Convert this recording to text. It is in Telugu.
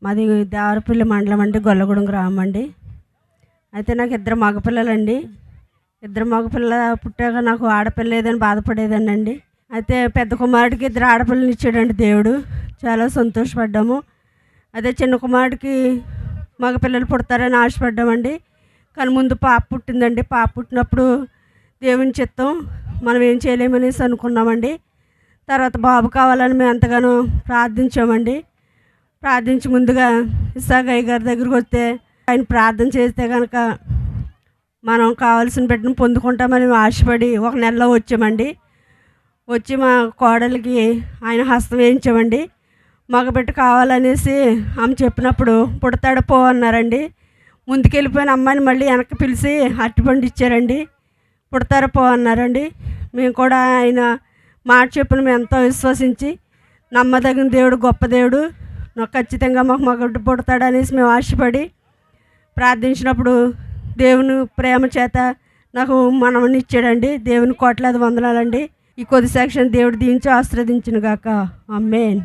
మాది దేవరపల్లి మండలం అండి, గొల్లగూడెం గ్రామం అండి. అయితే నాకు ఇద్దరు మగపిల్లలండి. ఇద్దరు మగపిల్ల పుట్టాక నాకు ఆడపిల్ల లేదని బాధపడేదానండి. అయితే పెద్ద కుమారుడికి ఇద్దరు ఆడపిల్లని ఇచ్చాడండి దేవుడు. చాలా సంతోషపడ్డాము. అదే చిన్న కుమారుడికి మగపిల్లలు పుడతారని ఆశపడ్డామండి. కానీ ముందు పాప పుట్టిందండి. పాప పుట్టినప్పుడు దేవుని చిత్తం, మనం ఏం చేయలేమనేసి అనుకున్నామండి. తర్వాత బాబు కావాలని మేము ఎంతగానో ప్రార్థించామండి. ప్రార్థించి ముందుగా ఇస్సాకయ్య గారి దగ్గరికి వస్తే ఆయన ప్రార్థన చేస్తే కనుక మనం కావాల్సిన బిడ్డను పొందుకుంటామని ఆశపడి ఒక నెలలో వచ్చామండి. వచ్చి మా కోడలికి ఆయన హస్తం వేయించామండి. మగబిడ్డ కావాలనేసి ఆమె చెప్పినప్పుడు పుడతాడు పో అన్నారండి. ముందుకెళ్ళిపోయిన అమ్మాయిని మళ్ళీ వెనక్కి పిలిచి అరటిపండు ఇచ్చారండి. పుడతారా పో అన్నారండి. మేము కూడా ఆయన మాట చెప్పిన మేము ఎంతో విశ్వసించి నమ్మదగిన దేవుడు, గొప్ప దేవుడు, నాకు ఖచ్చితంగా మాకు మగబిడ్డ పుడతాడు అనేసి మేము ఆశపడి ప్రార్థించినప్పుడు దేవుని ప్రేమ చేత నాకు మనవని ఇచ్చాడండి. దేవుని కోట్లాది వందనాలండి. ఈ కొద్ది సెక్షన్ దేవుడు దీవించి ఆశీర్వదించును గాక. ఆమేన్.